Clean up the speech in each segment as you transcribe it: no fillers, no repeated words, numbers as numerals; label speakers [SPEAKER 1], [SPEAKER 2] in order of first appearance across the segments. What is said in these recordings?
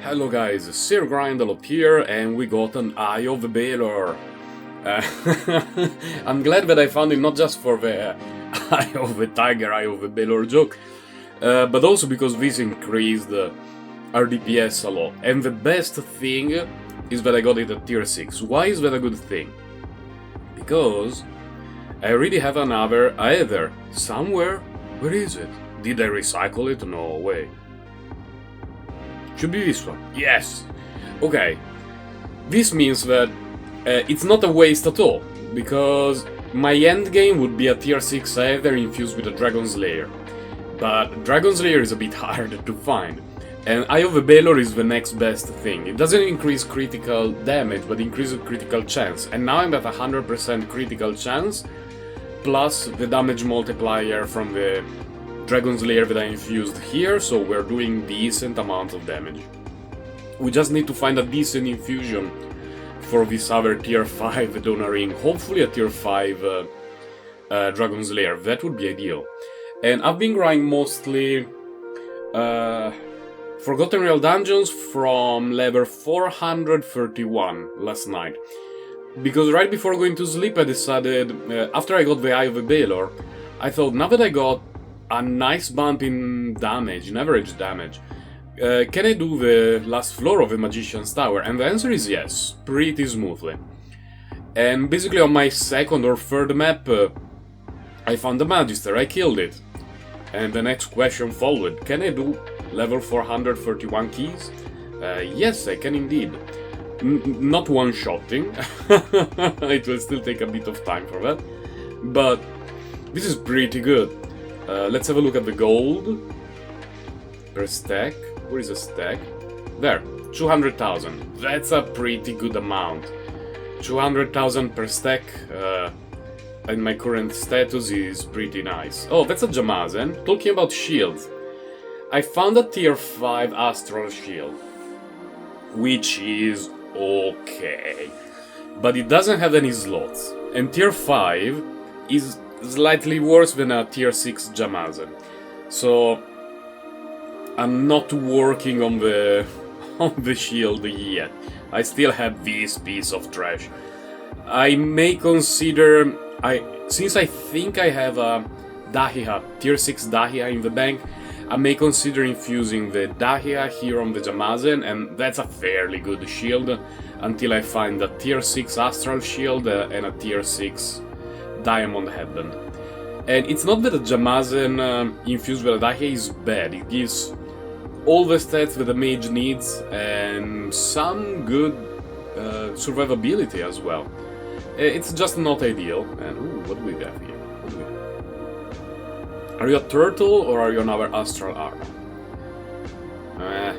[SPEAKER 1] Hello guys, Sir Grindelot here, and we got an Eye of Balor. I'm glad that I found it not just for the Eye of the Tiger, Eye of the Balor joke, but also because this increased our DPS a lot. And the best thing is that I got it at tier 6. Why is that a good thing? Because I already have another Aether somewhere. Where is it? Did I recycle it? No way. Should be this one. Yes! Okay. This means that it's not a waste at all, because my endgame would be a tier 6 Aether infused with a Dragon Slayer. But Dragon Slayer is a bit harder to find, and Eye of the Balor is the next best thing. It doesn't increase critical damage, but increases critical chance, and now I'm at 100% critical chance, plus the damage multiplier from the Dragon Slayer that I infused here, so we're doing decent amount of damage. We just need to find a decent infusion for this other tier 5 Donor Ring, hopefully a tier 5 Dragon Slayer, that would be ideal. And I've been grinding mostly Forgotten Real Dungeons from level 431 last night. Because right before going to sleep I decided, after I got the Eye of the Balor, I thought now that I got a nice bump in damage, in average damage, can I do the last floor of the Magician's Tower? And the answer is yes, pretty smoothly. And basically on my second or third map, I found the Magister, I killed it. And the next question followed, can I do level 431 keys? Yes, I can indeed. Not one-shotting, it will still take a bit of time for that, but this is pretty good. Let's have a look at the gold per stack. Where is a stack? There, 200,000. That's a pretty good amount. 200,000 per stack in my current status is pretty nice. Oh, that's a Jamazen. Talking about shields, I found a tier 5 Astral Shield, which is okay, but it doesn't have any slots, and tier 5 is slightly worse than a tier 6 Jamazen, so I'm not working on the shield yet. I still have this piece of trash. I may consider, since I think I have a Dahlia, tier 6 Dahlia in the bank, I may consider infusing the Dahlia here on the Jamazen, and that's a fairly good shield, until I find a tier 6 Astral Shield and a tier 6 Diamond Headband. And it's not that a Jamazen infused with a Dahlia is bad, it gives all the stats that a mage needs and some good survivability as well. It's just not ideal. And ooh, what do we have here? What do we have? Are you a turtle or are you another astral armor?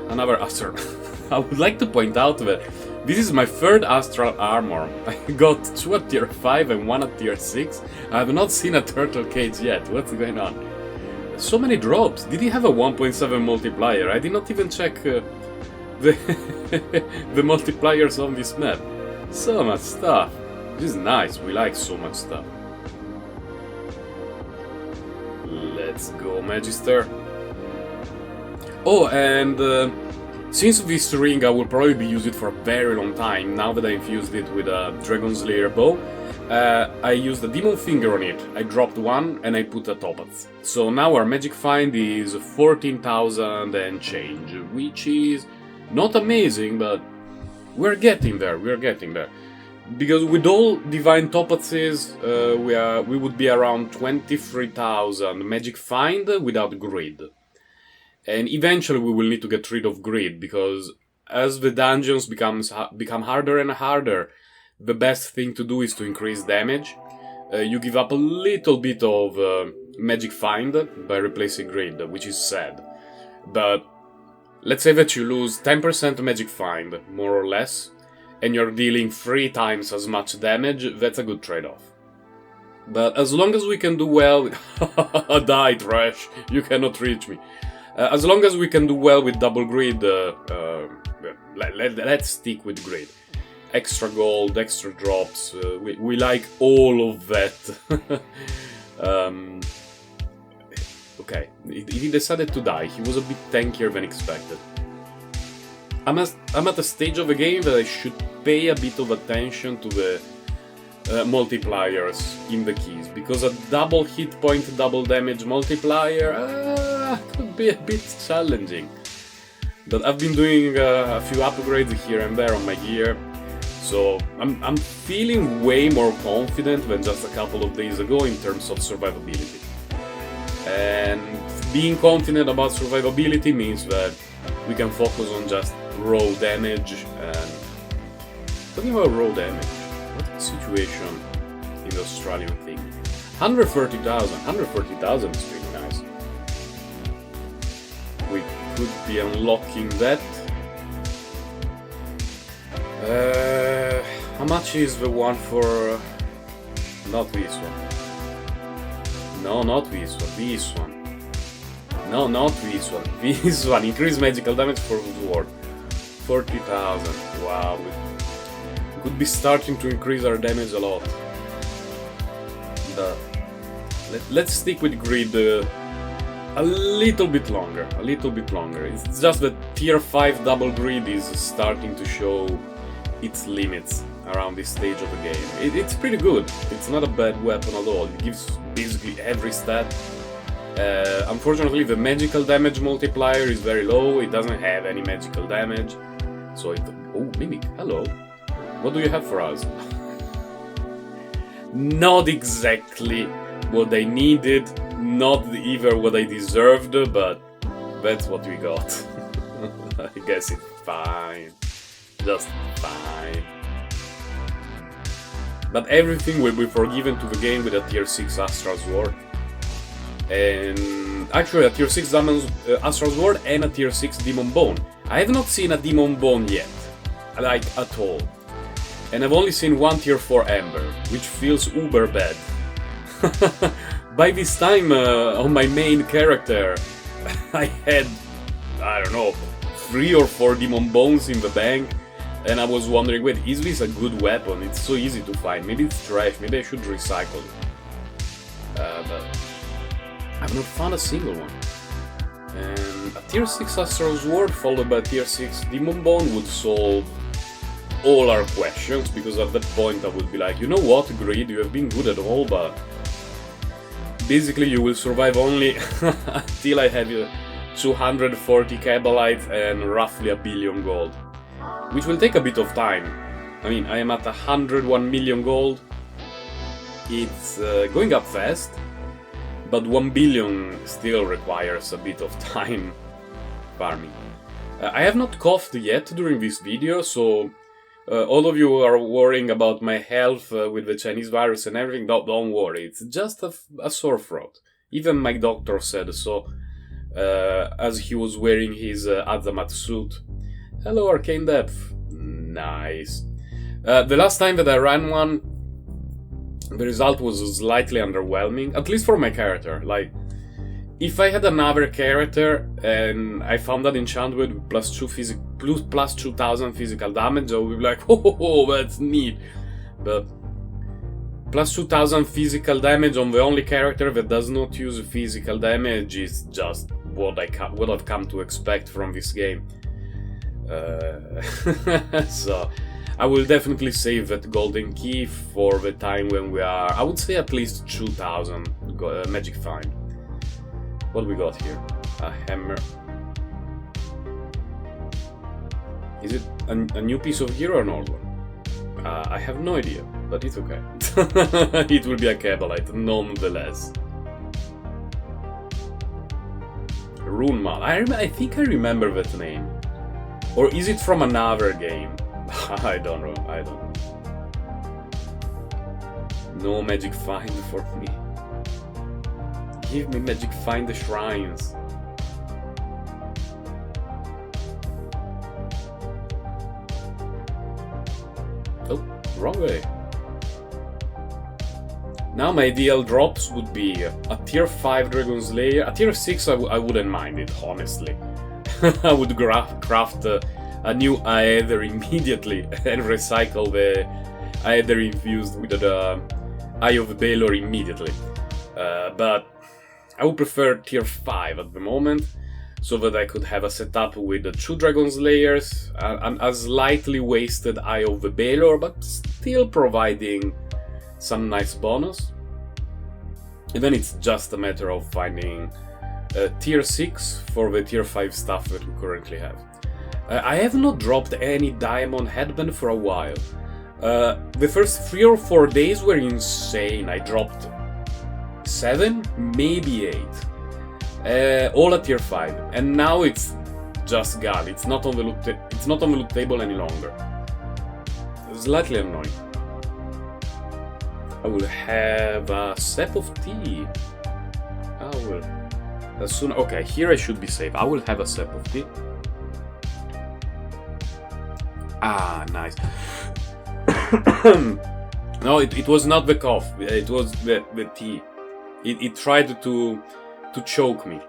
[SPEAKER 1] Another astral. I would like to point out that this is my third astral armor. I got 2 at tier 5 and 1 at tier 6. I have not seen a turtle cage yet. What's going on? So many drops. Did he have a 1.7 multiplier? I did not even check the the multipliers on this map. So much stuff. This is nice. We like so much stuff. Let's go, Magister. Oh, and since this ring I will probably be using it for a very long time, now that I infused it with a Dragon Slayer bow, I used a Demon Finger on it. I dropped one and I put a Topaz. So now our magic find is 14,000 and change, which is not amazing, but we're getting there, Because with all Divine Topazes, we would be around 23,000 magic find without grid. And eventually we will need to get rid of grid, because as the dungeons become harder and harder, the best thing to do is to increase damage. You give up a little bit of magic find by replacing grid, which is sad. But let's say that you lose 10% magic find, more or less, and you're dealing 3 times as much damage, that's a good trade-off. But as long as we can do well... Die, trash! You cannot reach me. As long as we can do well with double grid, let's stick with grid. Extra gold, extra drops, we like all of that. Okay, he decided to die, he was a bit tankier than expected. I'm at a stage of the game that I should pay a bit of attention to the multipliers in the keys, because a double hit point, double damage multiplier could be a bit challenging. But I've been doing a few upgrades here and there on my gear, so I'm feeling way more confident than just a couple of days ago in terms of survivability. And being confident about survivability means that we can focus on just raw damage. And talking about raw damage, what situation in the Australian thing? 130,000 is pretty nice. We could be unlocking that. How much is the one for... not this one. No, not this one, this one. No, not this one, this one. Increase magical damage for sword. 40,000, wow. We could be starting to increase our damage a lot. But let's stick with grid a little bit longer, It's just that tier 5 double grid is starting to show its limits around this stage of the game. It's pretty good, it's not a bad weapon at all, it gives basically every stat. Unfortunately the magical damage multiplier is very low, it doesn't have any magical damage. So it... oh, Mimic, hello. What do you have for us? Not exactly what I needed, not either what I deserved, but that's what we got. I guess it's fine. Just fine. But everything will be forgiven to the game with a tier 6 Astral Sword. And actually a tier 6 Astral Sword and a tier 6 Demon Bone. I have not seen a Demon Bone yet, like at all. And I've only seen one tier 4 Ember, which feels uber bad. By this time, on my main character, I had, I don't know, 3 or 4 Demon Bones in the bank, and I was wondering, wait, is this a good weapon? It's so easy to find, maybe it's trash, maybe I should recycle it. But I've not found a single one. And a tier 6 Astral Sword followed by a tier 6 Demon Bone would solve all our questions, because at that point I would be like, you know what, Grid, you have been good at all, but basically you will survive only until I have 240 Kabalites and roughly 1 billion gold, which will take a bit of time. I mean, I am at 101 million gold, it's going up fast, but 1 billion still requires a bit of time farming. I have not coughed yet during this video, so all of you are worrying about my health with the Chinese virus and everything, don't worry, it's just a sore throat. Even my doctor said so, as he was wearing his Azamat suit. Hello, Arcane Depth. Nice. The last time that I ran one, the result was slightly underwhelming, at least for my character. Like, if I had another character and I found that enchantment with plus 2,000 physical damage, I would be like, oh, that's neat. But plus 2,000 physical damage on the only character that does not use physical damage is just what I've come to expect from this game. So I will definitely save that golden key for the time when we are, I would say, at least 2,000 magic find. What we got here? A hammer. Is it a new piece of gear or an old one? I have no idea, but it's okay. It will be a Kabalite, nonetheless. Rune Mal. I think I remember that name. Or is it from another game? I don't know. No magic find for me. Give me magic find the shrines. Oh, wrong way. Now my ideal drops would be a tier 5 Dragon Slayer. A tier 6 I wouldn't mind it, honestly. I would craft a new Aether immediately and recycle the Aether infused with the Eye of Balor immediately. But I would prefer tier 5 at the moment. so that I could have a setup with the 2 Dragon Slayers, a slightly wasted Eye of the Balor, but still providing some nice bonus. And then it's just a matter of finding tier 6 for the tier 5 stuff that we currently have. I have not dropped any diamond headband for a while. The first 3 or 4 days were insane. I dropped 7, maybe 8, all at tier 5, and now it's just gone. It's not on the loot table any longer. Slightly annoying. I will have a sip of tea. I will. As soon. Okay, here I should be safe. I will have a sip of tea. Ah, nice. No, it was not the cough. It was the tea. It tried to choke me.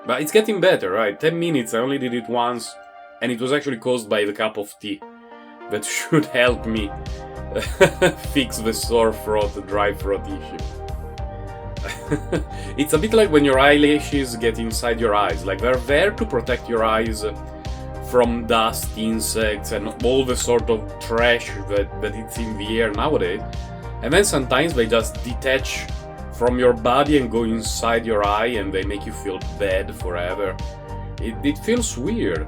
[SPEAKER 1] But it's getting better, right? 10 minutes, I only did it once, and it was actually caused by the cup of tea. That should help me fix the sore throat, dry throat issue. It's a bit like when your eyelashes get inside your eyes. Like, they're there to protect your eyes from dust, insects, and all the sort of trash that it's in the air nowadays. And then sometimes they just detach from your body and go inside your eye, and they make you feel bad forever. It feels weird.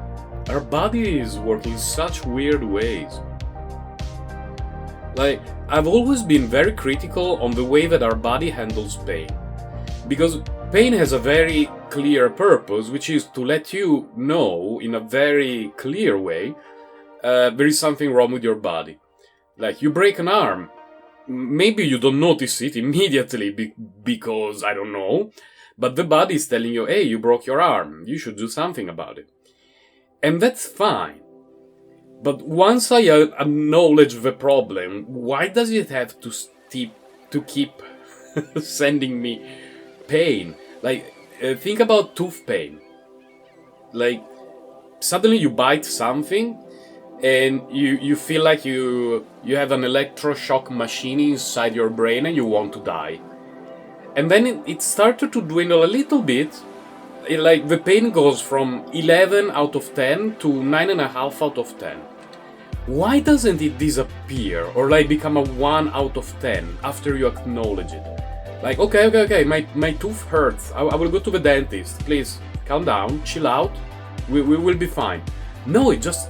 [SPEAKER 1] Our bodies work in such weird ways. Like, I've always been very critical on the way that our body handles pain. Because pain has a very clear purpose, which is to let you know in a very clear way there is something wrong with your body. Like, you break an arm. Maybe you don't notice it immediately because, I don't know, but the body is telling you, hey, you broke your arm, you should do something about it. And that's fine. But once I acknowledge the problem, why does it have to keep sending me pain? Like, think about tooth pain. Like, suddenly you bite something, and you feel like you have an electroshock machine inside your brain and you want to die. And then it started to dwindle a little bit. Like, the pain goes from 11 out of 10 to 9.5 out of 10. Why doesn't it disappear or like become a 1 out of 10 after you acknowledge it? Like, okay, my tooth hurts. I will go to the dentist. Please, calm down, chill out. We will be fine. No, it just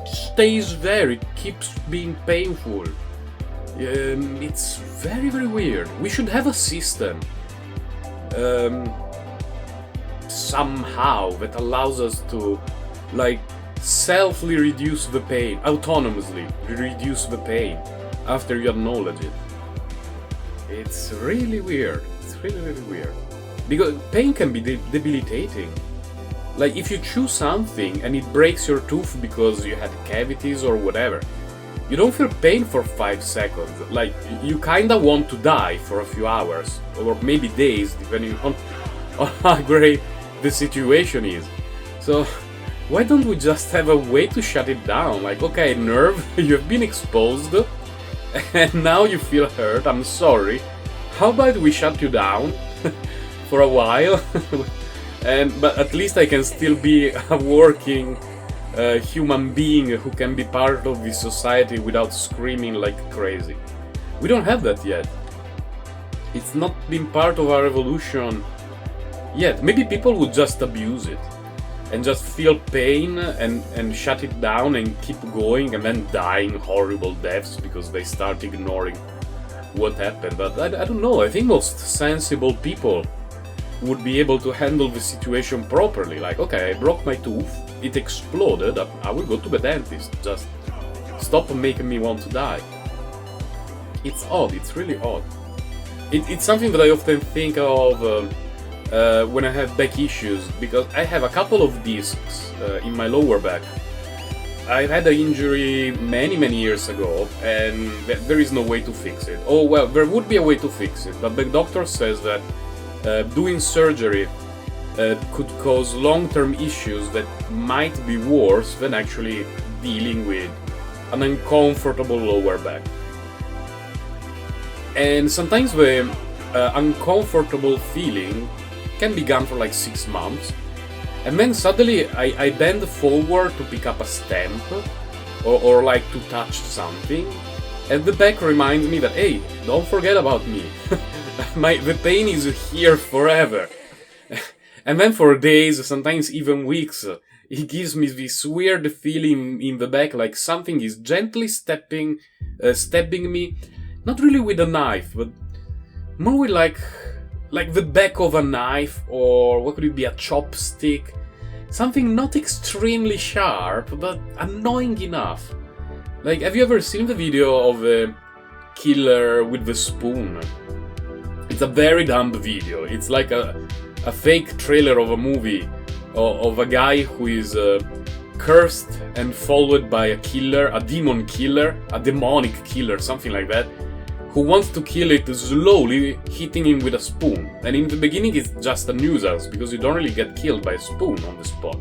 [SPEAKER 1] stays there. It keeps being painful. It's very, very weird. We should have a system somehow that allows us to, like, selfly reduce the pain, autonomously reduce the pain after you acknowledge it. It's really weird. It's really, really weird. Because pain can be debilitating. Like, if you chew something and it breaks your tooth because you had cavities or whatever, you don't feel pain for 5 seconds. Like, you kinda want to die for a few hours, or maybe days, depending on how great the situation is. So, why don't we just have a way to shut it down? Like, okay, nerve, you have been exposed, and now you feel hurt, I'm sorry. How about we shut you down for a while? But at least I can still be a working human being who can be part of this society without screaming like crazy. We don't have that yet. It's not been part of our evolution yet. Maybe people would just abuse it and just feel pain and shut it down and keep going and then dying horrible deaths because they start ignoring what happened. But I don't know, I think most sensible people would be able to handle the situation properly. Like, okay, I broke my tooth, it exploded, I will go to the dentist. Just stop making me want to die. It's odd, it's really odd. It's something that I often think of when I have back issues, because I have a couple of discs in my lower back. I had an injury many years ago, and there is no way to fix it. Oh well, there would be a way to fix it, but the doctor says that doing surgery could cause long-term issues that might be worse than actually dealing with an uncomfortable lower back. And sometimes the uncomfortable feeling can be gone for like 6 months, And then suddenly I bend forward to pick up a stamp, or like to touch something, and the back reminds me that, hey, don't forget about me. The pain is here forever. And then for days, sometimes even weeks, it gives me this weird feeling in the back, like something is gently stabbing me, not really with a knife, but more with like the back of a knife, or what could it be, a chopstick? Something not extremely sharp, but annoying enough. Like, have you ever seen the video of a killer with the spoon? It's a very dumb video. It's like a fake trailer of a movie of a guy who is cursed and followed by a killer, a demon killer, a demonic killer, something like that, who wants to kill it slowly, hitting him with a spoon. And in the beginning it's just a nuisance, because you don't really get killed by a spoon on the spot.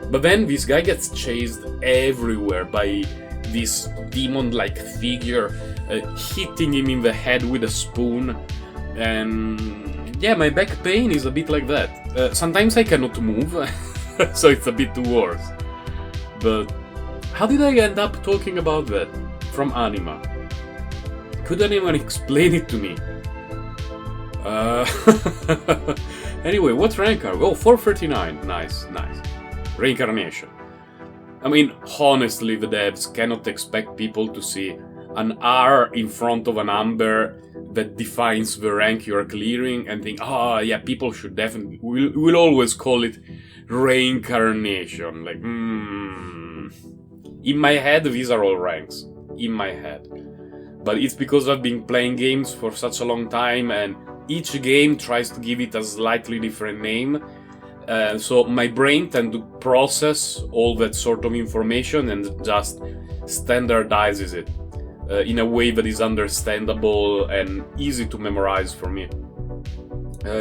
[SPEAKER 1] But then this guy gets chased everywhere by this demon-like figure, hitting him in the head with a spoon. And yeah, my back pain is a bit like that. Sometimes I cannot move, so it's a bit worse. But how did I end up talking about that from AnimA? Could anyone explain it to me? Anyway, what rank are we? Oh, 439. Nice, nice. Reincarnation. I mean, honestly, the devs cannot expect people to see an R in front of a number that defines the rank you're clearing and think, oh yeah, people should definitely, we'll always call it reincarnation. Like, In my head, these are all ranks. In my head. But it's because I've been playing games for such a long time, and each game tries to give it a slightly different name. So my brain tends to process all that sort of information and just standardizes it in a way that is understandable and easy to memorize for me.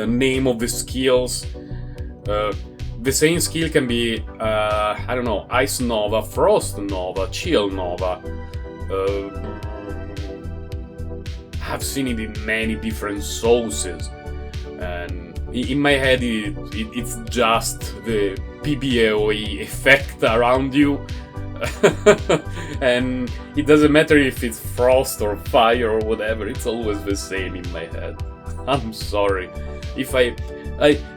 [SPEAKER 1] Name of the skills. The same skill can be, I don't know, Ice Nova, Frost Nova, Chill Nova. I've seen it in many different sources, and in my head it's just the PBAOE effect around you. And it doesn't matter if it's frost or fire or whatever, it's always the same in my head. I'm sorry. If I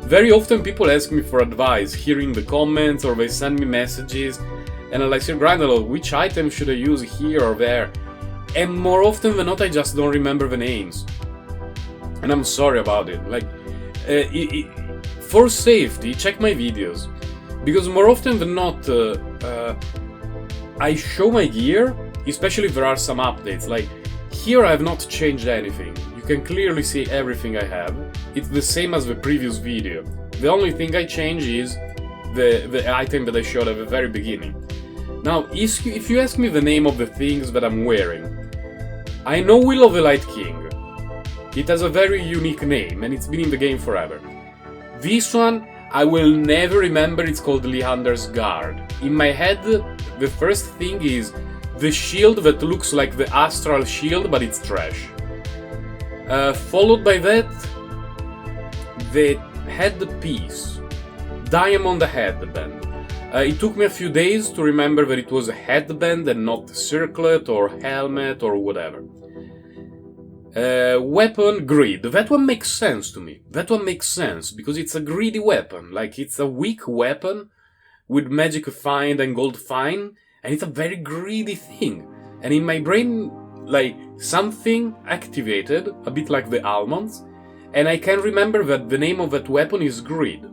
[SPEAKER 1] very often people ask me for advice here in the comments, or they send me messages, and I'm like, Sir Grindalo, which item should I use here or there? And more often than not, I just don't remember the names. And I'm sorry about it. Like, for safety, check my videos. Because more often than not, I show my gear, especially if there are some updates. Like, here I have not changed anything. You can clearly see everything I have. It's the same as the previous video. The only thing I change is the item that I showed at the very beginning. Now, if you ask me the name of the things that I'm wearing, I know Will of the Light King. It has a very unique name, and it's been in the game forever. This one, I will never remember, it's called Leander's Guard. In my head, the first thing is the shield that looks like the Astral Shield, but it's trash. Followed by that, the headpiece. Diamond headband. It took me a few days to remember that it was a headband and not a circlet or helmet or whatever. Weapon grid. That one makes sense to me. That one makes sense because it's a greedy weapon. Like, it's a weak weapon with magic find and gold find, and it's a very greedy thing. And in my brain, like, something activated, a bit like the almonds, and I can remember that the name of that weapon is Greed.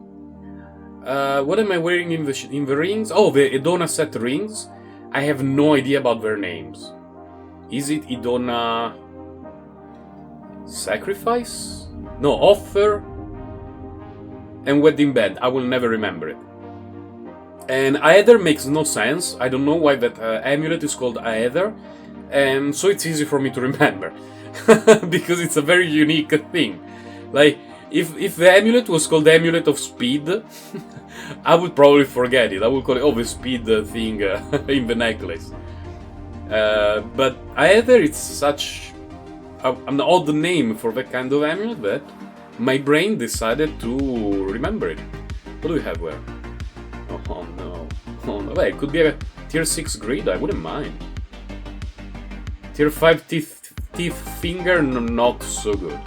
[SPEAKER 1] What am I wearing in the rings? Oh, the Idona set rings. I have no idea about their names. Is it Idona Sacrifice? No, Offer and Wedding Band. I will never remember it. And Aether makes no sense. I don't know why that amulet is called Aether, and so it's easy for me to remember because it's a very unique thing. Like, if the amulet was called the Amulet of Speed, I would probably forget it. I would call it, oh, the speed thing in the necklace. But Aether, it's such an odd name for that kind of amulet that my brain decided to remember it. What do we have where? Oh no. Oh no. Well, it could be a tier 6 grid, I wouldn't mind. Tier 5 teeth finger, not so good.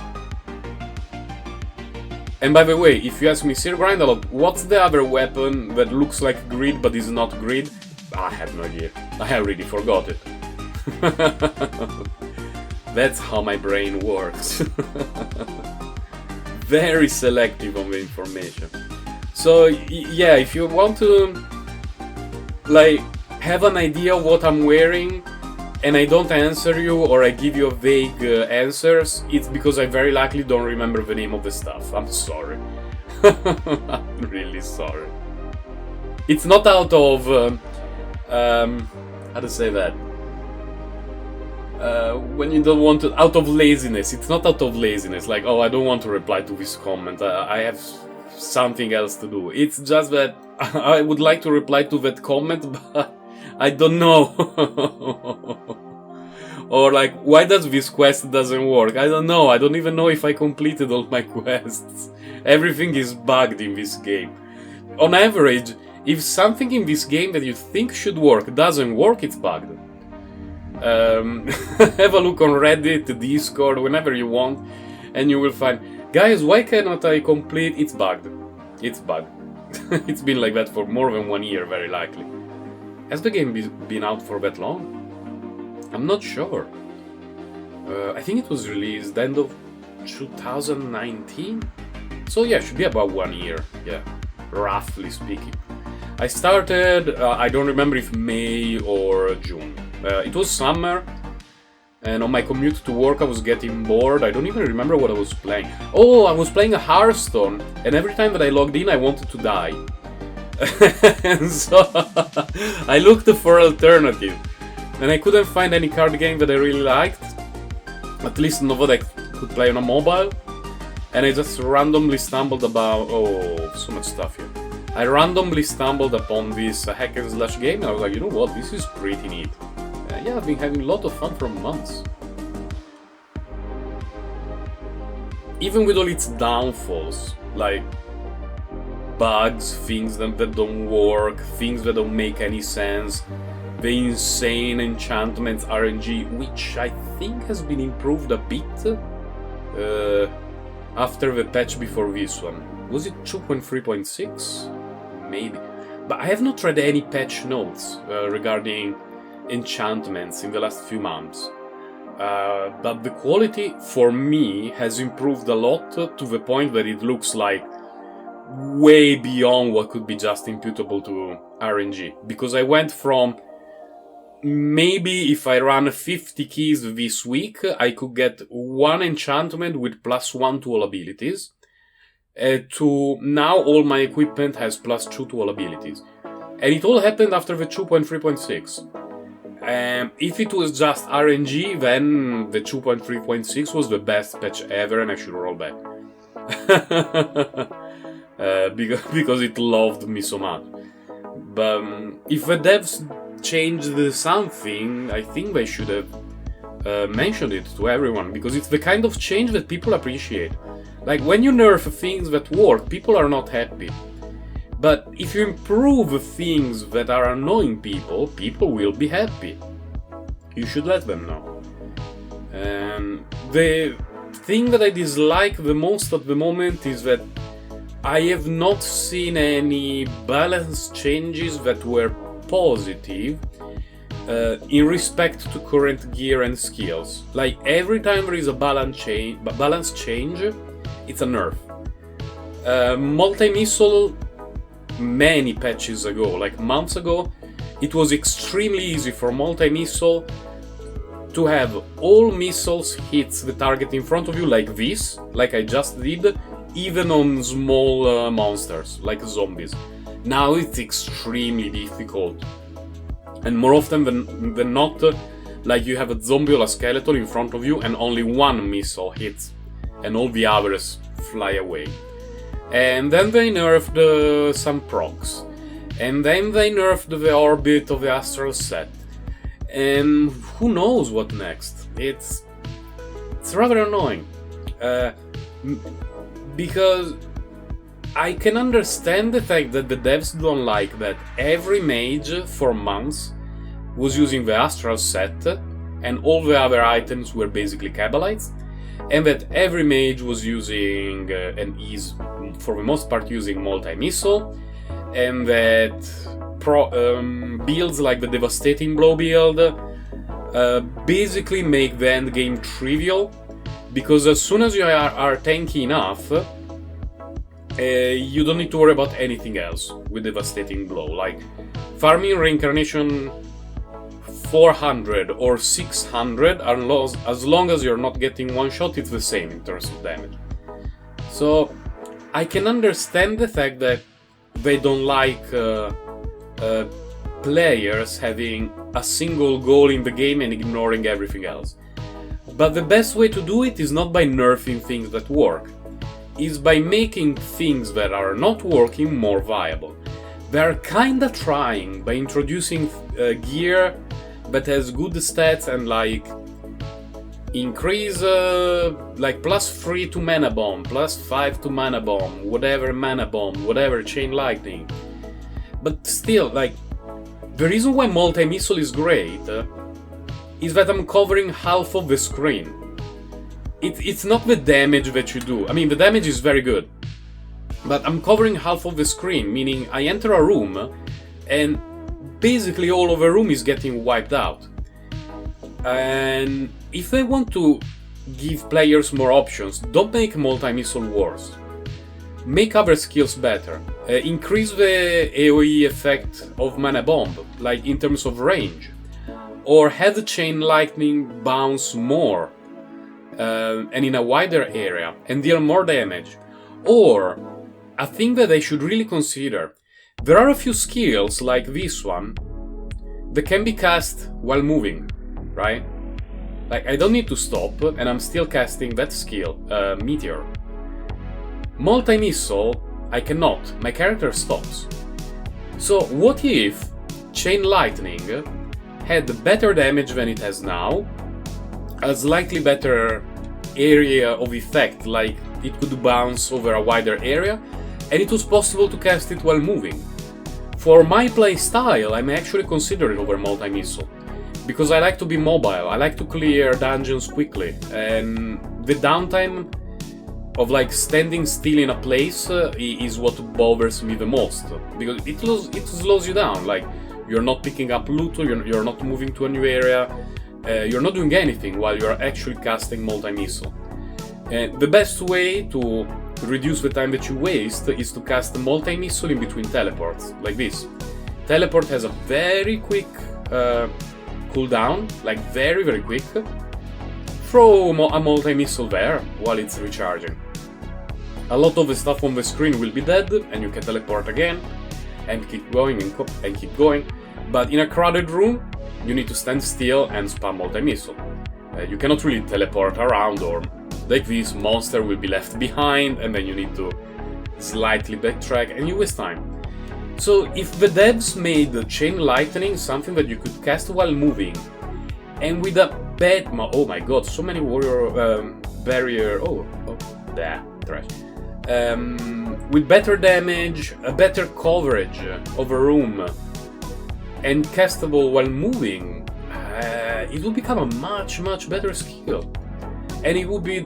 [SPEAKER 1] And by the way, if you ask me, Sir Grindalot, what's the other weapon that looks like grid but is not grid? I have no idea. I already forgot it. That's how my brain works. Very selective on the information. So yeah, if you want to like have an idea of what I'm wearing and I don't answer you or I give you vague answers, it's because I very likely don't remember the name of the stuff. I'm sorry. I'm really sorry. It's not out of how to say that? When you don't want to, out of laziness. It's not out of laziness, like, oh, I don't want to reply to this comment, I have something else to do. It's just that I would like to reply to that comment, but I don't know. Or like, why does this quest doesn't work? I don't know. I don't even know if I completed all my quests. Everything is bugged in this game. On average, if something in this game that you think should work doesn't work, it's bugged. Have a look on Reddit, Discord, whenever you want, and you will find, guys, why cannot I complete? It's bugged. It's bugged. It's been like that for more than 1 year, very likely. Has the game been out for that long? I'm not sure. I think it was released end of 2019? So yeah, should be about 1 year, yeah, roughly speaking. I started, I don't remember if May or June. It was summer, and on my commute to work I was getting bored. I don't even remember what I was playing. Oh, I was playing a Hearthstone, and every time that I logged in I wanted to die. And so I looked for alternative, and I couldn't find any card game that I really liked. At least not that I could play on a mobile. And I just randomly stumbled about... Oh, so much stuff here. I randomly stumbled upon this hack and slash game, and I was like, you know what, this is pretty neat. Yeah, I've been having a lot of fun for months. Even with all its downfalls, like bugs, things that don't work, things that don't make any sense, the insane enchantments RNG, which I think has been improved a bit after the patch before this one. Was it 2.3.6? Maybe. But I have not read any patch notes regarding enchantments in the last few months. But the quality, for me, has improved a lot to the point that it looks like way beyond what could be just imputable to RNG. Because I went from maybe if I run 50 keys this week, I could get one enchantment with +1 to all abilities, to now all my equipment has +2 to all abilities. And it all happened after the 2.3.6. If it was just RNG, then the 2.3.6 was the best patch ever and I should roll back. Because it loved me so much. But if the devs changed something, I think they should have mentioned it to everyone, because it's the kind of change that people appreciate. Like, when you nerf things that work, people are not happy. But if you improve things that are annoying people, people will be happy. You should let them know. The thing that I dislike the most at the moment is that I have not seen any balance changes that were positive in respect to current gear and skills. Like, every time there is a balance change, it's a nerf. Multi-missile, many patches ago, like months ago, it was extremely easy for multi-missile to have all missiles hit the target in front of you like this, like I just did, even on small monsters, like zombies. Now it's extremely difficult. And more often than not, like you have a zombie or a skeleton in front of you and only one missile hits, and all the others fly away. And then they nerfed some procs. And then they nerfed the orbit of the astral set. And who knows what next? It's rather annoying. Because I can understand the fact that the devs don't like that every mage for months was using the Astral set and all the other items were basically Kabalites, and that every mage was using and is for the most part using multi-missile, and that builds like the Devastating Blow build basically make the end game trivial, because as soon as you are tanky enough, you don't need to worry about anything else with Devastating Blow. Like farming Reincarnation 400 or 600, as long as you're not getting one shot, it's the same in terms of damage. So I can understand the fact that they don't like players having a single goal in the game and ignoring everything else. But the best way to do it is not by nerfing things that work, is by making things that are not working more viable. They're kinda trying by introducing gear that has good stats and like increase like +3 to mana bomb, +5 to mana bomb, whatever chain lightning. But still, like, the reason why multi-missile is great is that I'm covering half of the screen. It's not the damage that you do. I mean, the damage is very good, but I'm covering half of the screen, meaning I enter a room and basically all of the room is getting wiped out. And if they want to give players more options, don't make multi-missile worse. Make other skills better. Increase the AoE effect of mana bomb, like in terms of range. Or have the chain lightning bounce more and in a wider area and deal more damage. Or a thing that they should really consider, there are a few skills like this one that can be cast while moving, right? Like I don't need to stop and I'm still casting that skill, Meteor. Multi-missile, I cannot, my character stops. So what if Chain Lightning had better damage than it has now, a slightly better area of effect, like it could bounce over a wider area, and it was possible to cast it while moving. For my playstyle, I may actually consider it over multi-missile, because I like to be mobile, I like to clear dungeons quickly, and the downtime of like standing still in a place is what bothers me the most, because it slows you down. Like you're not picking up loot, you're not moving to a new area, you're not doing anything while you're actually casting multi-missile. And the best way to reduce the time that you waste is to cast multi-missile in between teleports, like this. Teleport has a very quick cooldown, like very very quick. Throw a multi-missile there while it's recharging. A lot of the stuff on the screen will be dead, and you can teleport again, and keep going and keep going. But in a crowded room, you need to stand still and spam multi-missile. You cannot really teleport around, or like this, monster will be left behind, and then you need to slightly backtrack, and you waste time. So if the devs made the Chain Lightning something that you could cast while moving, and with a oh my god, so many warrior barrier, trash. With better damage, a better coverage of a room, and castable while moving, it will become a much better skill. And it would be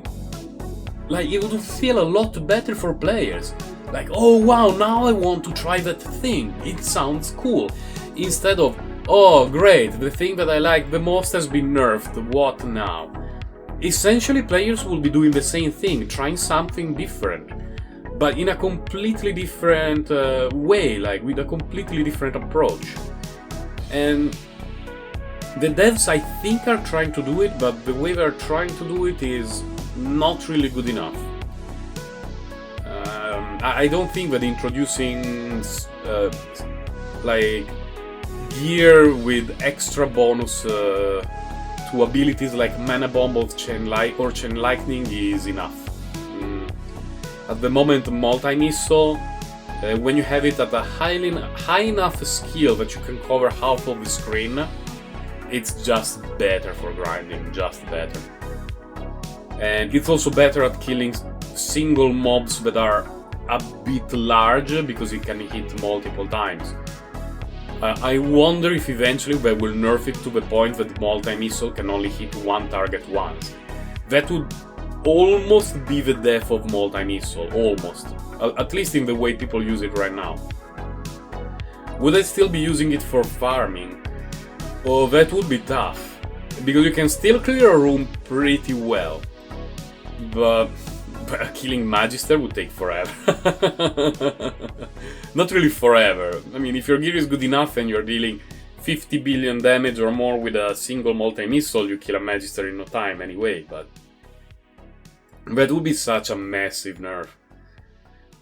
[SPEAKER 1] like, it would feel a lot better for players. Like, oh wow, now I want to try that thing, it sounds cool. Instead of, oh great, the thing that I like the most has been nerfed, what now? Essentially, players will be doing the same thing, trying something different, but in a completely different way, like with a completely different approach. And the devs, I think, are trying to do it, but the way they're trying to do it is not really good enough. I don't think that introducing like gear with extra bonus to abilities like Mana Bomb or Chain Lightning is enough. At the moment, multi-missile, when you have it at a high enough skill that you can cover half of the screen, it's just better for grinding, just better. And it's also better at killing single mobs that are a bit large because it can hit multiple times. I wonder if eventually they will nerf it to the point that the multi-missile can only hit one target once. That would almost be the death of multi-missile, almost. At least in the way people use it right now. Would I still be using it for farming? Oh, that would be tough. Because you can still clear a room pretty well. But killing Magister would take forever. Not really forever. I mean, if your gear is good enough and you're dealing 50 billion damage or more with a single multi-missile, you kill a Magister in no time anyway, but that would be such a massive nerf.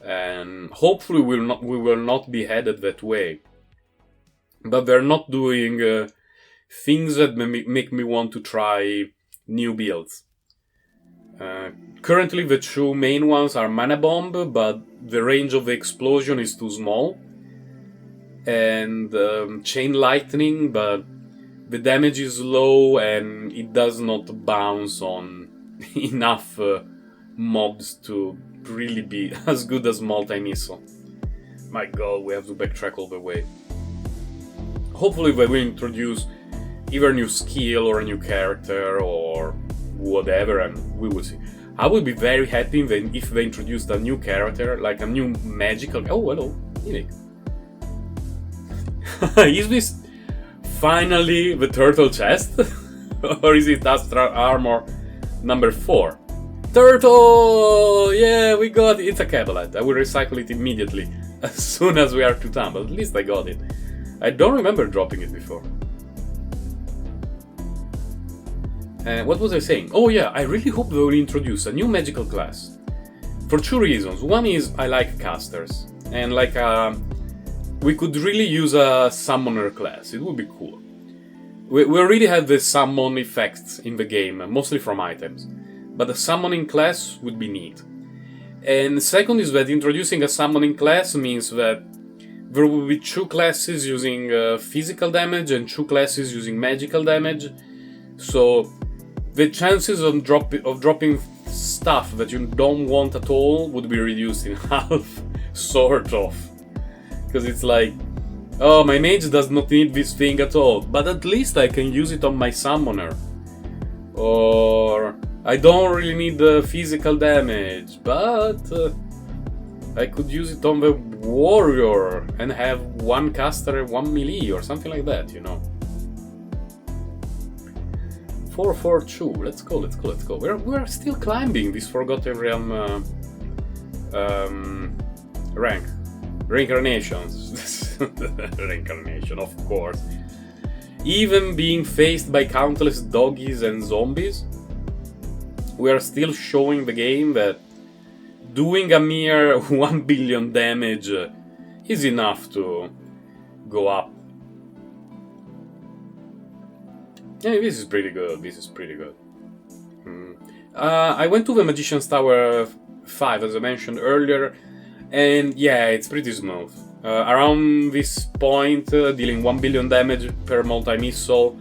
[SPEAKER 1] And hopefully we will not be headed that way. But they're not doing things that make me want to try new builds. Currently the two main ones are Mana Bomb, but the range of the explosion is too small. And Chain Lightning, but the damage is low and it does not bounce on enough mobs to really be as good as multi-missile. My god, we have to backtrack all the way. Hopefully they will introduce either a new skill or a new character or whatever, and we will see. I would be very happy if they introduced a new character, like a new magical... Oh, hello, Nick. Is this finally the turtle chest? Or is it Astra Armor number 4? Turtle! Yeah, we got it. It's a Cabalite. I will recycle it immediately as soon as we are to town, but at least I got it. I don't remember dropping it before. What was I saying? Oh yeah, I really hope they will introduce a new magical class. For two reasons. One is I like casters, and like we could really use a summoner class. It would be cool. We already have the summon effects in the game, mostly from items, but a summoning class would be neat. And second is that introducing a summoning class means that there will be two classes using physical damage and two classes using magical damage. So the chances of dropping stuff that you don't want at all would be reduced in half, sort of. Because it's like, oh, my mage does not need this thing at all, but at least I can use it on my summoner. Or I don't really need the physical damage, but I could use it on the warrior and have one caster and one melee or something like that, you know. 442. Let's go. We're still climbing this Forgotten Realm rank. Reincarnations. Reincarnation, of course. Even being faced by countless doggies and zombies, we are still showing the game that doing a mere 1 billion damage is enough to go up. Yeah, this is pretty good. I went to the Magician's Tower 5, as I mentioned earlier, and yeah, it's pretty smooth. Around this point, dealing 1 billion damage per multi-missile,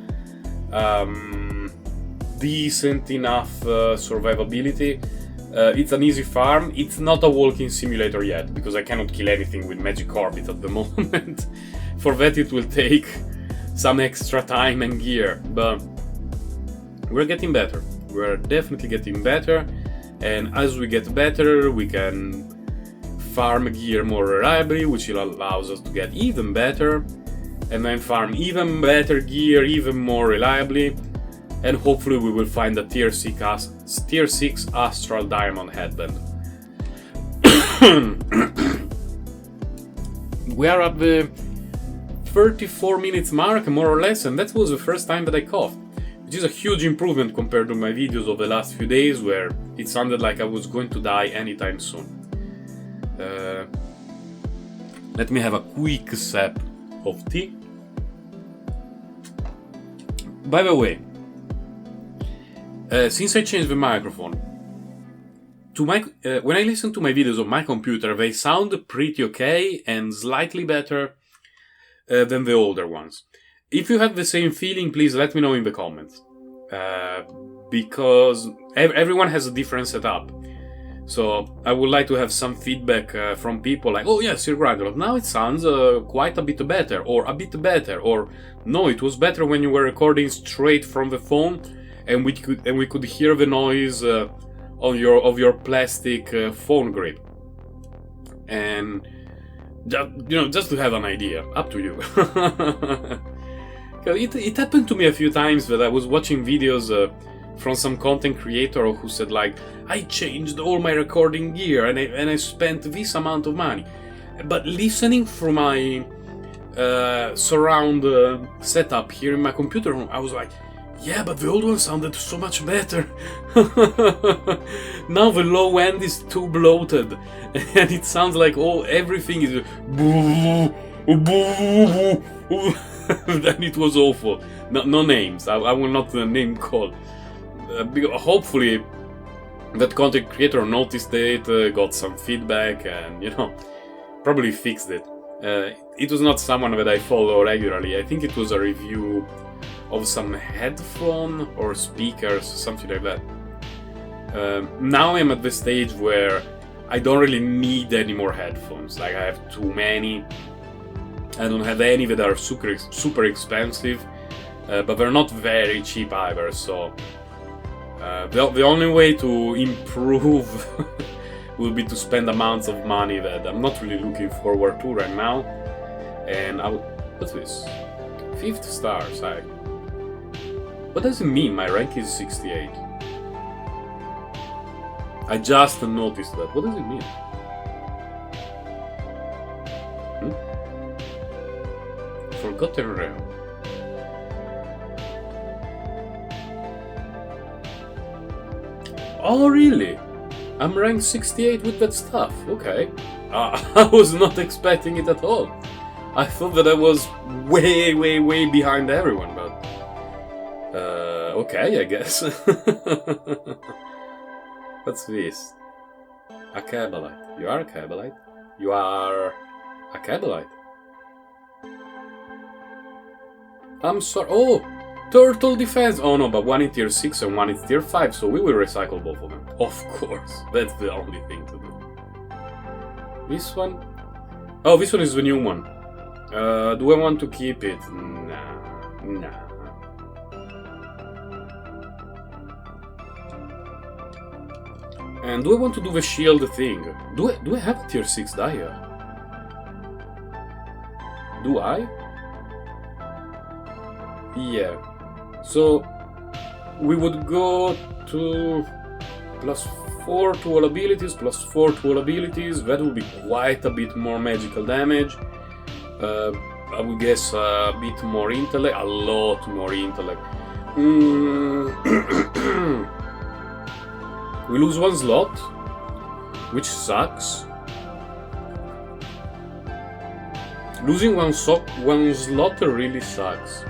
[SPEAKER 1] decent enough survivability. It's an easy farm. It's not a walking simulator yet, because I cannot kill anything with Magic Orbit at the moment. For that it will take some extra time and gear, but we're getting better. We're definitely getting better, and as we get better, we can farm gear more reliably, which allows us to get even better, and then farm even better gear even more reliably, and hopefully we will find a tier 6 Astral Diamond headband. We are at the 34 minutes mark, more or less, and that was the first time that I coughed, which is a huge improvement compared to my videos of the last few days where it sounded like I was going to die anytime soon. Let me have a quick sip of tea. By the way, since I changed the microphone, when I listen to my videos on my computer, they sound pretty okay and slightly better than the older ones. If you have the same feeling, please let me know in the comments. Because everyone has a different setup. So I would like to have some feedback from people like, oh yes, you're right, now it sounds quite a bit better, or a bit better, or no, it was better when you were recording straight from the phone, and we could hear the noise of your plastic phone grip. And just to have an idea, up to you. It happened to me a few times that I was watching videos from some content creator who said like, I changed all my recording gear and I spent this amount of money. But listening through my surround setup here in my computer room, I was like, yeah, but the old one sounded so much better. Now the low end is too bloated and it sounds like everything is then it was awful. No names, I will not name call. Hopefully that content creator noticed it, got some feedback, and probably fixed it. It was not someone that I follow regularly. I think it was a review of some headphone or speakers, something like that. Now I'm at the stage where I don't really need any more headphones. Like, I have too many. I don't have any that are super expensive, but they're not very cheap either, so the only way to improve will be to spend amounts of money that I'm not really looking forward to right now. And what's this? 5th star, sorry. What does it mean my rank is 68? I just noticed that. What does it mean? Forgotten realm. Oh really? I'm ranked 68 with that stuff, okay. I was not expecting it at all. I thought that I was way behind everyone, but... okay, I guess. What's this? A Cabalite. You are a Cabalite? You are a Cabalite. I'm sorry. Oh! Turtle defense! Oh no, but one in tier 6 and one in tier 5, so we will recycle both of them. Of course, that's the only thing to do. This one? Oh, this one is the new one. Do I want to keep it? Nah. And do I want to do the shield thing? Do I have a tier 6 Dia? Do I? Yeah. So we would go to +4 to all abilities, +4 to all abilities. That would be quite a bit more magical damage. I would guess a bit more intellect, a lot more intellect. We lose one slot, which sucks. Losing one slot really sucks.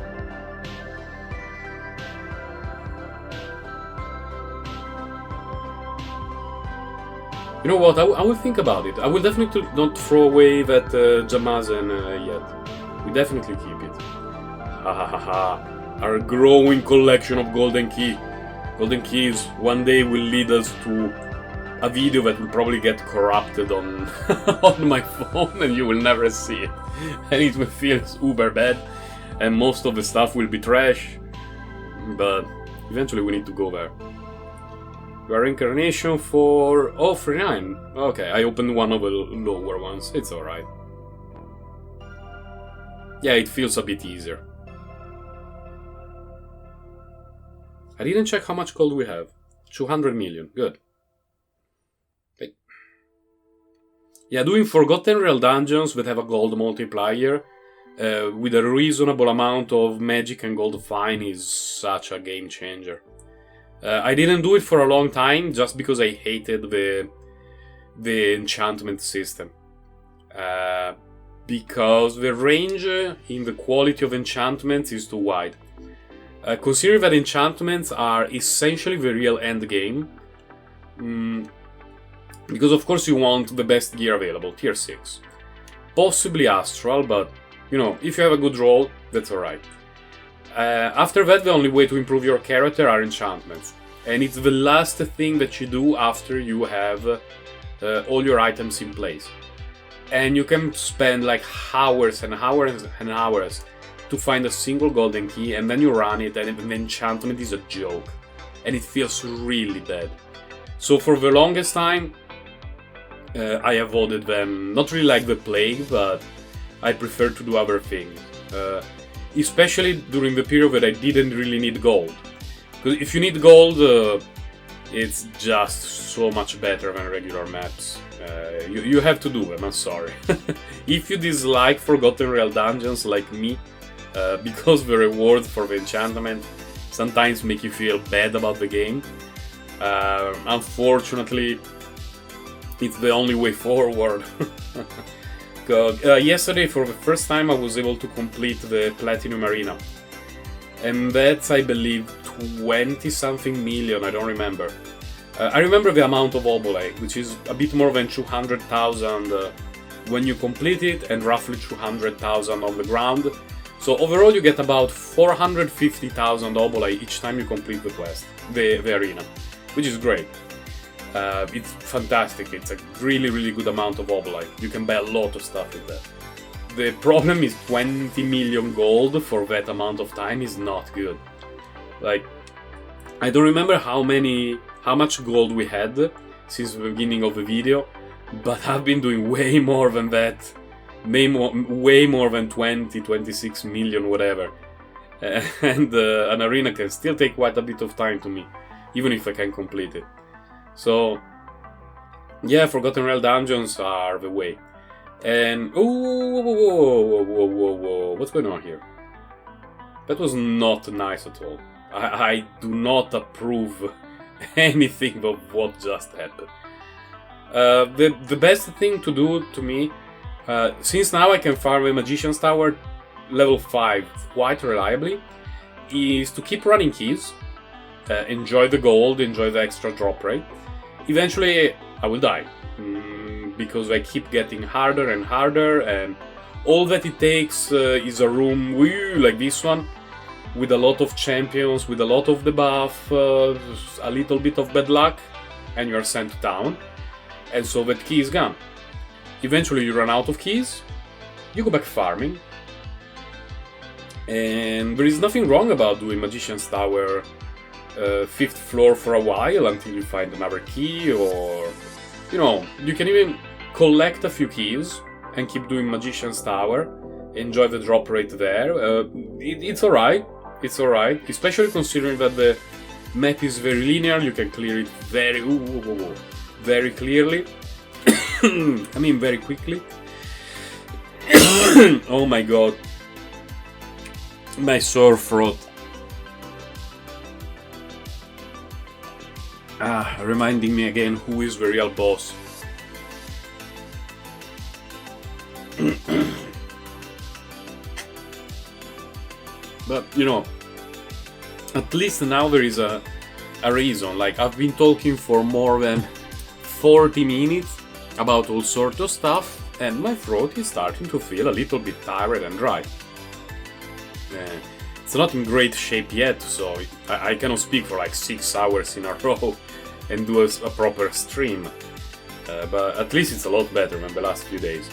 [SPEAKER 1] You know what, I will think about it. I will definitely not throw away that Jamazen yet. We definitely keep it. Ha ha ha ha. Our growing collection of golden keys one day will lead us to a video that will probably get corrupted on on my phone and you will never see it. And it will feel uber bad and most of the stuff will be trash. But eventually we need to go there. You are incarnation for... oh, 39. Okay, I opened one of the lower ones. It's alright. Yeah, it feels a bit easier. I didn't check how much gold we have. 200 million. Good. Okay. Yeah, doing Forgotten Real dungeons that have a gold multiplier with a reasonable amount of magic and gold fine is such a game changer. I didn't do it for a long time just because I hated the enchantment system. Because the range in the quality of enchantments is too wide. Considering that enchantments are essentially the real end game, because of course you want the best gear available, tier 6. Possibly Astral, but if you have a good roll, that's alright. After that, the only way to improve your character are enchantments. and it's the last thing that you do after you have all your items in place. And you can spend like hours and hours and hours to find a single golden key, and then you run it, and the enchantment is a joke, and it feels really bad. So for the longest time, I avoided them, not really like the plague, but I prefer to do other things. Especially during the period that I didn't really need gold. Because if you need gold, it's just so much better than regular maps. You have to do them, I'm sorry. If you dislike Forgotten Real Dungeons like me, because the reward for the enchantment sometimes make you feel bad about the game, unfortunately, it's the only way forward. Yesterday, for the first time, I was able to complete the Platinum Arena. And that's, I believe, 20-something million, I don't remember. I remember the amount of obole, which is a bit more than 200,000 when you complete it, and roughly 200,000 on the ground. So overall you get about 450,000 obole each time you complete the quest, the arena, which is great. It's fantastic, it's a really good amount of obole. You can buy a lot of stuff with that. The problem is 20 million gold for that amount of time is not good. Like, I don't remember how much gold we had since the beginning of the video, but I've been doing way more than that. Way more than 20, 26 million, whatever. And an arena can still take quite a bit of time to me, even if I can complete it. So, yeah, Forgotten Real Dungeons are the way. And, whoa, what's going on here? That was not nice at all. I do not approve anything of what just happened. The best thing to do, to me, since now I can farm a Magician's Tower level 5 quite reliably, is to keep running keys, enjoy the gold, enjoy the extra drop rate. Eventually I will die, because I keep getting harder and harder, and all that it takes is a room like this one, with a lot of champions, with a lot of debuff, a little bit of bad luck, and you're sent to town, and so that key is gone. Eventually you run out of keys, you go back farming, and there is nothing wrong about doing Magician's Tower 5th floor for a while until you find another key, or, you know, you can even collect a few keys and keep doing Magician's Tower, enjoy the drop rate there. It's alright, especially considering that the map is very linear, you can clear it very clearly. I mean, very quickly. Oh my god. My sore throat. Reminding me again who is the real boss. But, you know, at least now there is a reason. Like, I've been talking for more than 40 minutes about all sorts of stuff, and my throat is starting to feel a little bit tired and dry. It's not in great shape yet, so I cannot speak for like 6 hours in a row and do a proper stream. But at least it's a lot better than the last few days.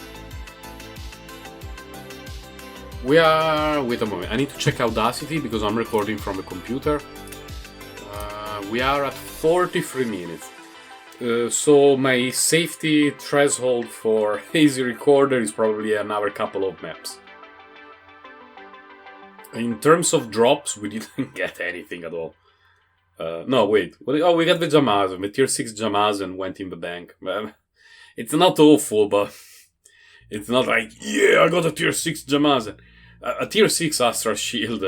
[SPEAKER 1] We are... wait a moment, I need to check Audacity because I'm recording from the computer. We are at 43 minutes. So my safety threshold for Hazy Recorder is probably another couple of maps. In terms of drops, we didn't get anything at all. No, wait. Oh, we got the Jamazen. The tier 6 Jamazen went in the bank. It's not awful, but it's not like, yeah, I got a tier 6 Jamazen. A tier 6 Astral Shield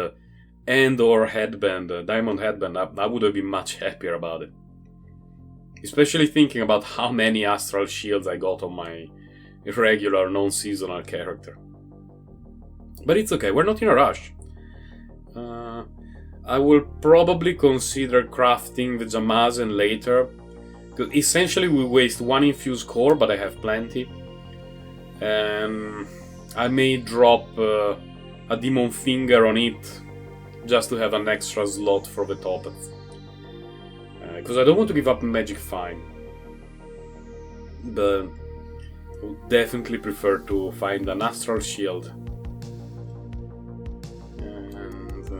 [SPEAKER 1] and or headband, Diamond Headband, I would have been much happier about it. Especially thinking about how many Astral Shields I got on my regular non-seasonal character. But it's okay, we're not in a rush. I will probably consider crafting the Jamazen later, because essentially we waste 1 infused core, but I have plenty. And I may drop a Demon Finger on it, just to have an extra slot for the Toppets. because I don't want to give up Magic Find. But I would definitely prefer to find an Astral Shield. And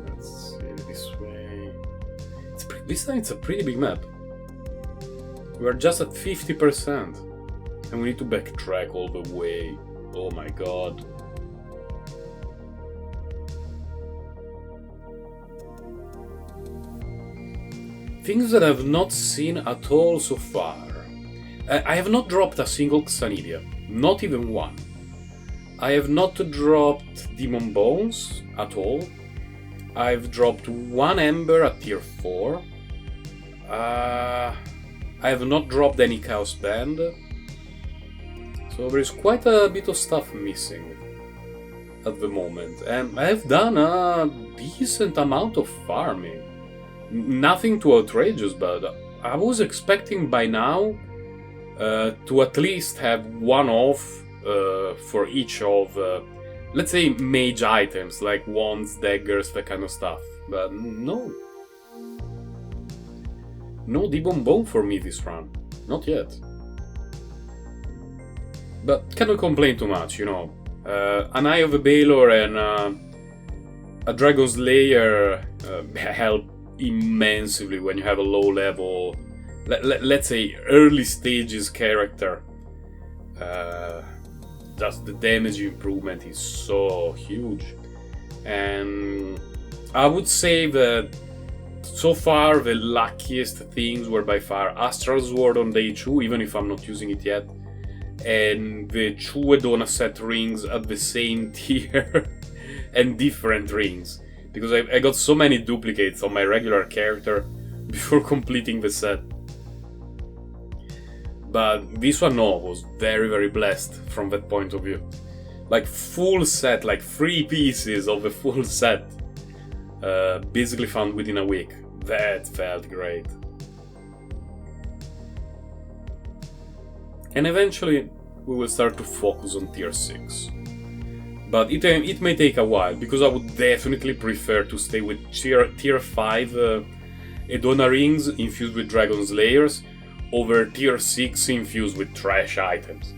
[SPEAKER 1] let's see, this way. This time it's a pretty big map. We're just at 50%. And we need to backtrack all the way. Oh my god. Things that I've not seen at all so far. I have not dropped a single Xanidia, not even one. I have not dropped Demon Bones at all. I've dropped one Ember at tier 4. I have not dropped any Chaos Band. So there is quite a bit of stuff missing at the moment. And I've done a decent amount of farming. Nothing too outrageous, but I was expecting by now to at least have one off for each of, let's say, mage items, like wands, daggers, that kind of stuff. But no. No Demon Bone for me this run. Not yet. But cannot complain too much, you know. An Eye of the Balor and a Dragon Slayer help immensely when you have a low level, let's say early stages character. Just the damage improvement is so huge. And I would say that so far the luckiest things were by far Astral Sword on day 2, even if I'm not using it yet, and the 2 Edona set rings at the same tier and different rings. Because I got so many duplicates on my regular character before completing the set. But this one, no, was very, very blessed from that point of view. Like full set, like 3 pieces of the full set, basically found within a week. That felt great. And eventually we will start to focus on tier 6. But it may take a while, because I would definitely prefer to stay with tier 5 Edona rings infused with Dragon Slayers over tier 6 infused with trash items.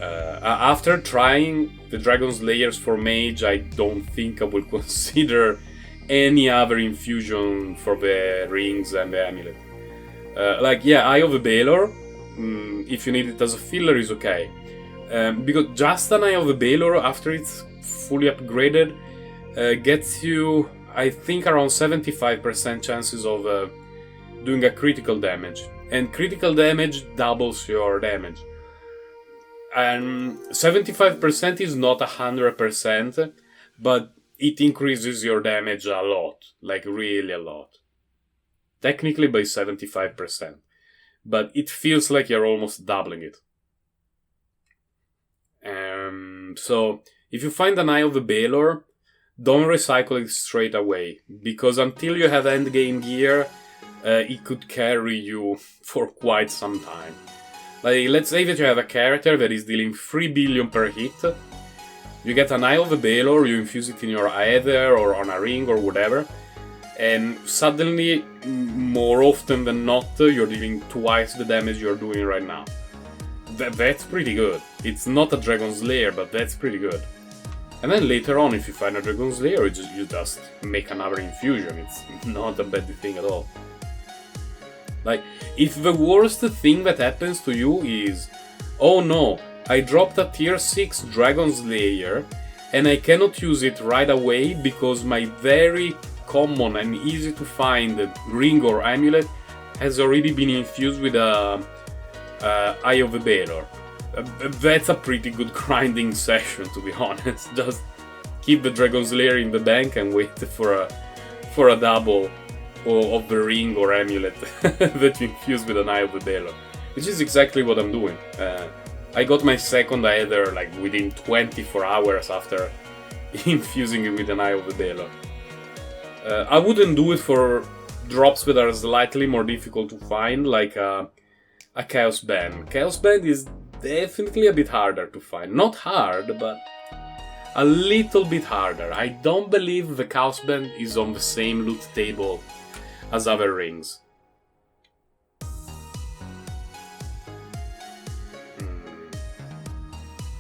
[SPEAKER 1] After trying the Dragon Slayers for Mage, I don't think I will consider any other infusion for the rings and the amulet. Like, yeah, Eye of the Balor, if you need it as a filler, is okay. Because just an Eye of the Balor, after it's fully upgraded, gets you, I think, around 75% chances of doing a critical damage. And critical damage doubles your damage. And 75% is not 100%, but it increases your damage a lot. Like, really a lot. Technically by 75%. But it feels like you're almost doubling it. So, if you find an Eye of the Balor, don't recycle it straight away, because until you have endgame gear, it could carry you for quite some time. Like, let's say that you have a character that is dealing 3 billion per hit, you get an Eye of the Balor, you infuse it in your Aether or on a ring or whatever, and suddenly, more often than not, you're dealing twice the damage you're doing right now. That's pretty good. It's not a Dragon Slayer, but that's pretty good. And then later on, if you find a Dragon Slayer, you just make another infusion. It's not a bad thing at all. Like, if the worst thing that happens to you is, oh no, I dropped a tier 6 Dragon Slayer and I cannot use it right away because my very common and easy to find ring or amulet has already been infused with a Eye of the Balor. That's a pretty good grinding session, to be honest. Just keep the Dragon Slayer in the bank and wait for a double of the ring or amulet that you infuse with an Eye of the Balor, which is exactly what I'm doing. I got my second Aether like within 24 hours after infusing it with an Eye of the Balor. I wouldn't do it for drops that are slightly more difficult to find, like a Chaos Band. Chaos Band is definitely a bit harder to find. Not hard, but a little bit harder. I don't believe the Chaos Band is on the same loot table as other rings.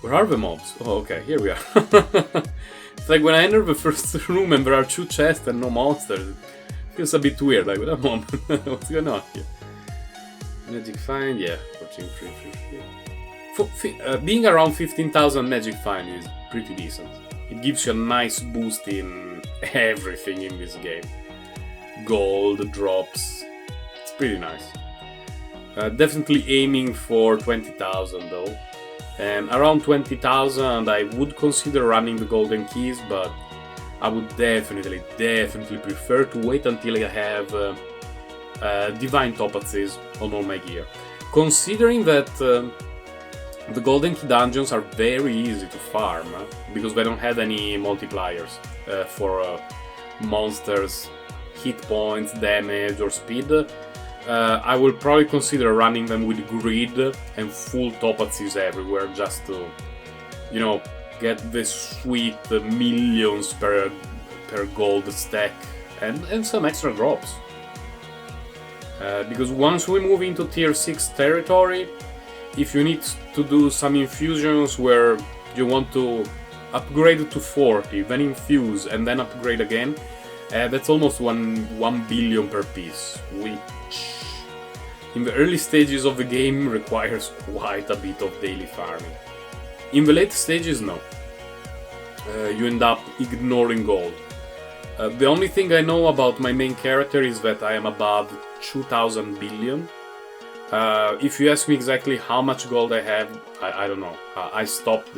[SPEAKER 1] Where are the mobs? Oh, okay, here we are. It's like when I enter the first room and there are 2 chests and no monsters. It feels a bit weird, like, wait a moment, what's going on here? Magic Find, yeah, 14,350. Being around 15,000 Magic Find is pretty decent. It gives you a nice boost in everything in this game. Gold, drops, it's pretty nice. Definitely aiming for 20,000 though. And around 20,000 I would consider running the golden keys, but I would definitely prefer to wait until I have divine topazes on all my gear. Considering that the golden key dungeons are very easy to farm, because they don't have any multipliers for monsters, hit points, damage or speed. I will probably consider running them with grid and full topazes everywhere, just to, you know, get the sweet millions per gold stack and some extra drops. Because once we move into tier 6 territory, if you need to do some infusions where you want to upgrade to 40, then infuse and then upgrade again, that's almost 1 billion per piece, which in the early stages of the game requires quite a bit of daily farming. In the late stages, no. You end up ignoring gold. The only thing I know about my main character is that I am above 2000 billion. If you ask me exactly how much gold I have, I don't know. I stopped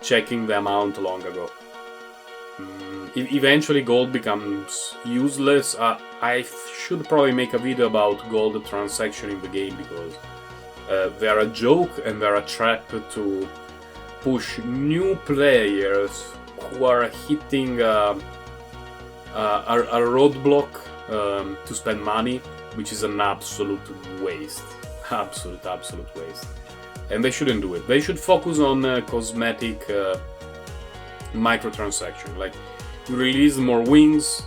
[SPEAKER 1] checking the amount long ago. Eventually gold becomes useless. I should probably make a video about gold transaction in the game, because they are a joke and they are a trap to push new players who are hitting a roadblock to spend money, which is an absolute waste. Absolute waste. And they shouldn't do it. They should focus on cosmetic microtransaction. Like, you release more wings.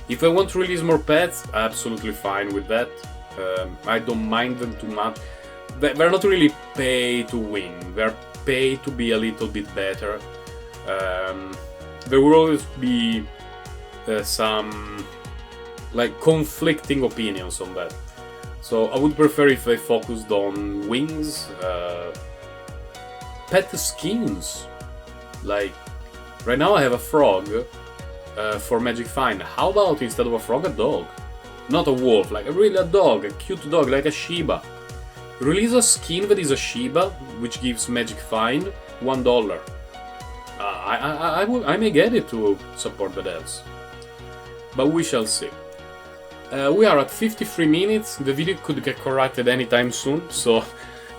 [SPEAKER 1] If I want to release more pets, absolutely fine with that. I don't mind them too much. They're not really pay to win. They're pay to be a little bit better. There will always be some like conflicting opinions on that. So I would prefer if they focused on wings, pet skins. Like, right now I have a frog for Magic Find. How about instead of a frog, a dog? Not a wolf, like really a dog, a cute dog, like a Shiba. Release a skin that is a Shiba, which gives Magic Find $1. I may get it to support the devs, but we shall see. We are at 53 minutes, the video could get corrected anytime soon, so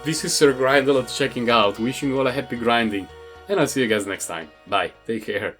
[SPEAKER 1] this is Sir Grindalot checking out, wishing you all a happy grinding, and I'll see you guys next time. Bye, take care.